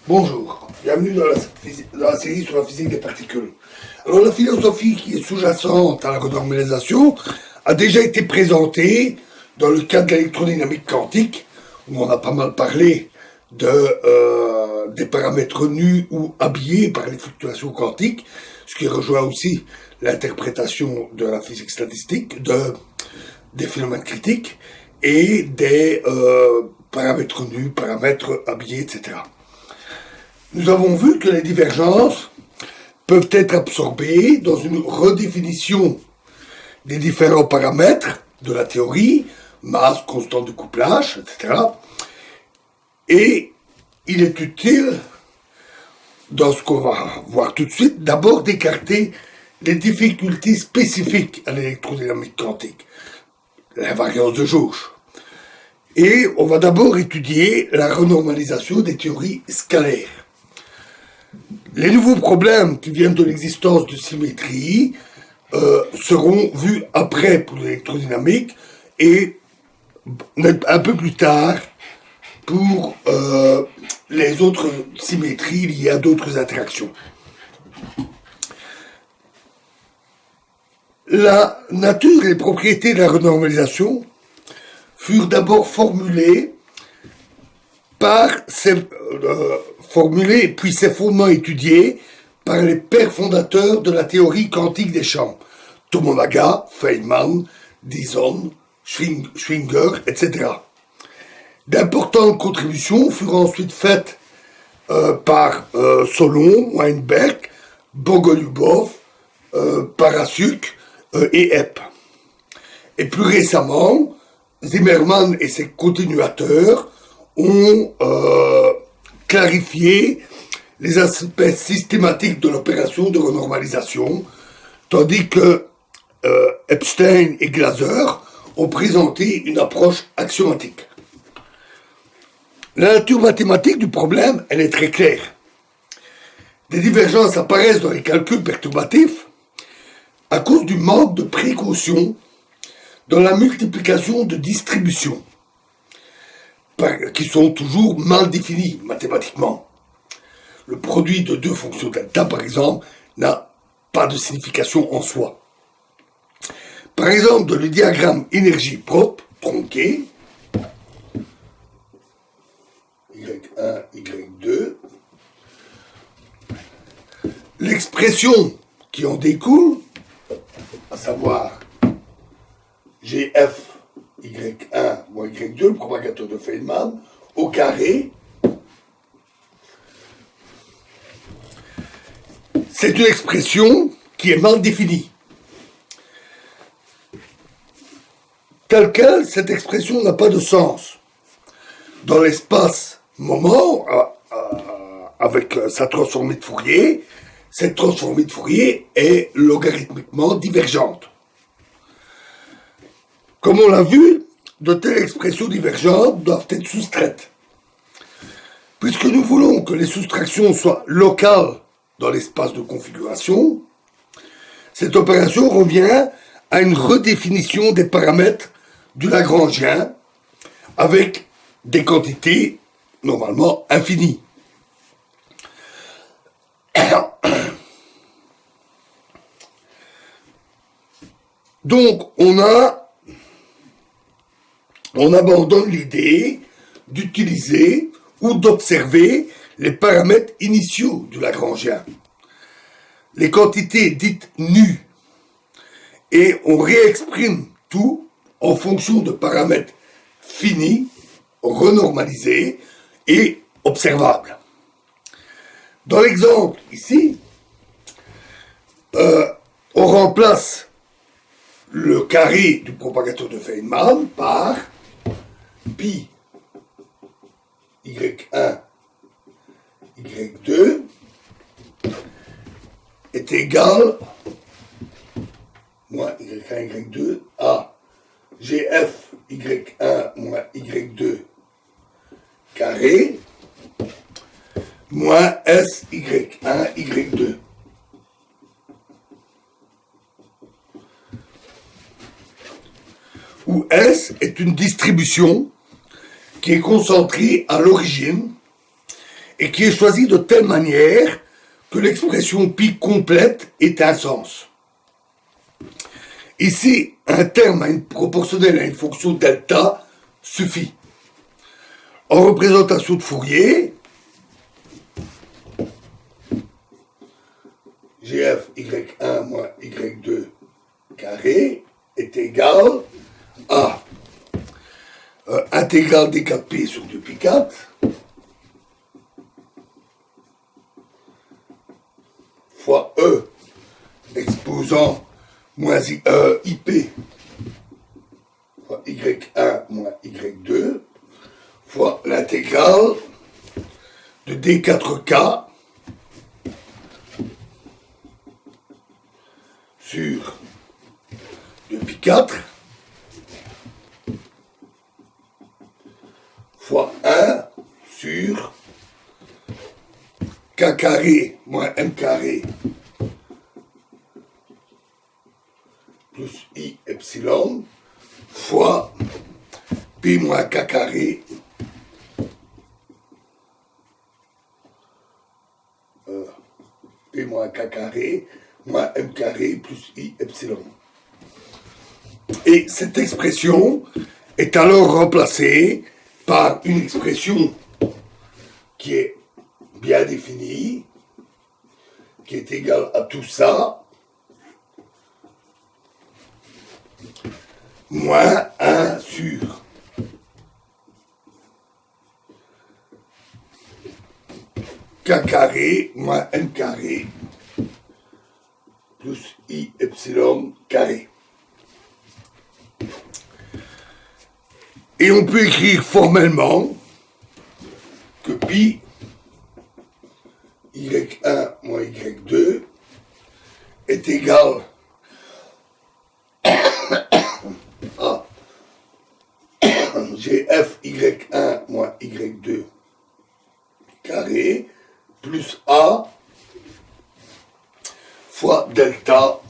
Bonjour, bienvenue dans la série sur la physique des particules. Alors la philosophie qui est sous-jacente à la renormalisation a déjà été présentée dans le cadre de l'électrodynamique quantique, où on a pas mal parlé des paramètres nus ou habillés par les fluctuations quantiques, ce qui rejoint aussi l'interprétation de la physique statistique, des phénomènes critiques, et des paramètres nus, paramètres habillés, etc. Nous avons vu que les divergences peuvent être absorbées dans une redéfinition des différents paramètres de la théorie, masse, constante de couplage, etc. Et il est utile, dans ce qu'on va voir tout de suite, d'abord d'écarter les difficultés spécifiques à l'électrodynamique quantique, l'invariance de jauge. Et on va d'abord étudier la renormalisation des théories scalaires. Les nouveaux problèmes qui viennent de l'existence de symétrie seront vus après pour l'électrodynamique et un peu plus tard pour les autres symétries liées à d'autres interactions. La nature et les propriétés de la renormalisation furent d'abord formulées puis ses fondements étudiés par les pères fondateurs de la théorie quantique des champs, Tomonaga, Feynman, Dyson, Schwinger, etc. D'importantes contributions furent ensuite faites par Solon, Weinberg, Bogolyubov, Parasuk et Epp. Et plus récemment, Zimmermann et ses continuateurs ont clarifié les aspects systématiques de l'opération de renormalisation, tandis que Epstein et Glaser ont présenté une approche axiomatique. La nature mathématique du problème, elle est très claire. Des divergences apparaissent dans les calculs perturbatifs à cause du manque de précaution dans la multiplication de distributions, qui sont toujours mal définies mathématiquement. Le produit de deux fonctions delta, par exemple, n'a pas de signification en soi. Par exemple, dans le diagramme énergie propre, tronqué, Y1, Y2, l'expression qui en découle, à savoir GF, Y1 moins Y2, le propagateur de Feynman, au carré, c'est une expression qui est mal définie. Telle quelle, cette expression n'a pas de sens. Dans l'espace-moment, avec sa transformée de Fourier, cette transformée de Fourier est logarithmiquement divergente. Comme on l'a vu, de telles expressions divergentes doivent être soustraites. Puisque nous voulons que les soustractions soient locales dans l'espace de configuration, cette opération revient à une redéfinition des paramètres du Lagrangien avec des quantités normalement infinies. Donc on abandonne l'idée d'utiliser ou d'observer les paramètres initiaux du Lagrangien, les quantités dites nues, et on réexprime tout en fonction de paramètres finis, renormalisés et observables. Dans l'exemple ici, on remplace le carré du propagateur de Feynman par pi y1, y2 est égal moins y1, y2 à gf y1 moins y2 carré moins s y1, y2. Où S est une distribution qui est concentrée à l'origine et qui est choisi de telle manière que l'expression pi complète ait un sens. Ici, un terme proportionnel à une fonction delta suffit. En représentation de Fourier, GF Y1 moins Y2 carré est égal à intégrale d 4P sur 2π4 fois E exposant moins IP fois Y1 moins Y2 fois l'intégrale de D4K sur 2π4 fois 1 sur K carré moins M carré plus I epsilon fois P moins K carré P moins K carré moins M carré plus I epsilon. Et cette expression est alors remplacée par une expression qui est bien définie, qui est égale à tout ça, moins 1 sur K carré moins M carré plus I epsilon carré. Et on peut écrire formellement que pi Y1 moins Y2 est égal à GF Y1 moins Y2 carré plus A fois delta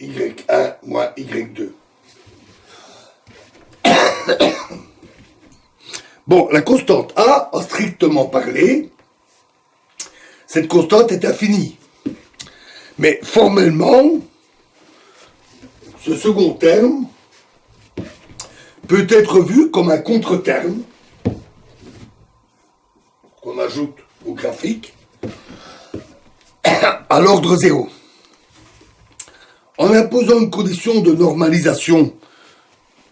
Y1 moins Y2. Bon, la constante A, en strictement parlé, cette constante est infinie. Mais formellement, ce second terme peut être vu comme un contre-terme qu'on ajoute au graphique à l'ordre 0. En imposant une condition de normalisation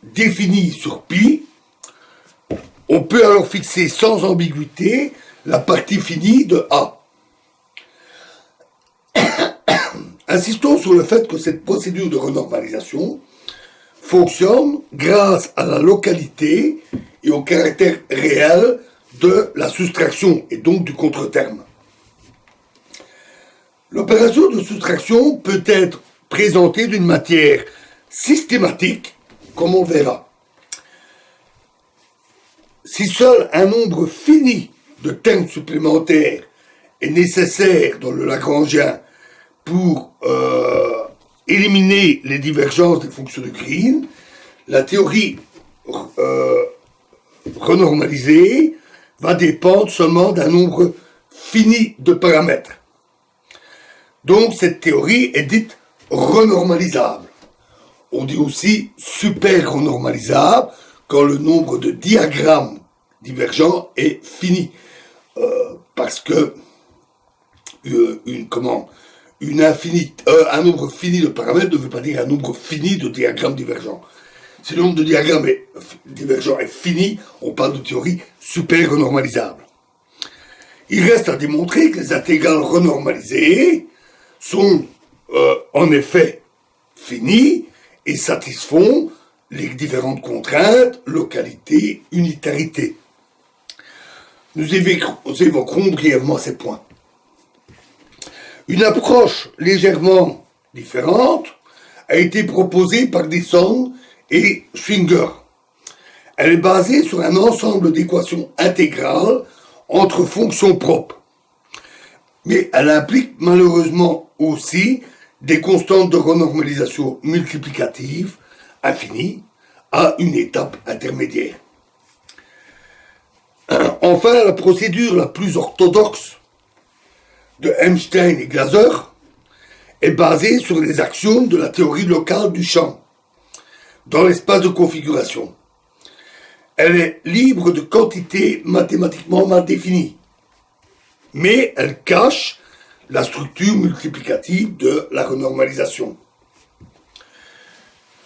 définie sur pi, on peut alors fixer sans ambiguïté la partie finie de A. Insistons sur le fait que cette procédure de renormalisation fonctionne grâce à la localité et au caractère réel de la soustraction et donc du contre-terme. L'opération de soustraction peut être présentée d'une manière systématique, comme on verra. Si seul un nombre fini de termes supplémentaires est nécessaire dans le Lagrangien pour éliminer les divergences des fonctions de Green, la théorie renormalisée va dépendre seulement d'un nombre fini de paramètres. Donc cette théorie est dite renormalisable. On dit aussi super renormalisable quand le nombre de diagrammes divergents est fini. Parce que un nombre fini de paramètres ne veut pas dire un nombre fini de diagrammes divergents. Si le nombre de diagrammes divergents est fini, on parle de théorie super renormalisable. Il reste à démontrer que les intégrales renormalisées sont en effet finies et satisfont les différentes contraintes, localité, unitarité. Nous évoquerons brièvement ces points. Une approche légèrement différente a été proposée par Desson et Schwinger. Elle est basée sur un ensemble d'équations intégrales entre fonctions propres. Mais elle implique malheureusement aussi des constantes de renormalisation multiplicatives infinies à une étape intermédiaire. Enfin, la procédure la plus orthodoxe de Einstein et Glaser est basée sur les axiomes de la théorie locale du champ dans l'espace de configuration. Elle est libre de quantités mathématiquement mal définies, mais elle cache la structure multiplicative de la renormalisation.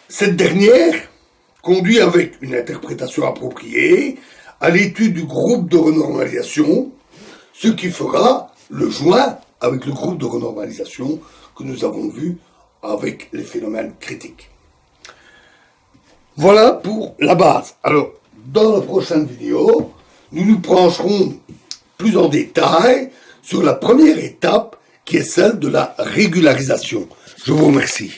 Cette dernière conduit avec une interprétation appropriée à l'étude du groupe de renormalisation, ce qui fera le joint avec le groupe de renormalisation que nous avons vu avec les phénomènes critiques. Voilà pour la base. Alors, dans la prochaine vidéo, nous nous pencherons plus en détail sur la première étape qui est celle de la régularisation. Je vous remercie.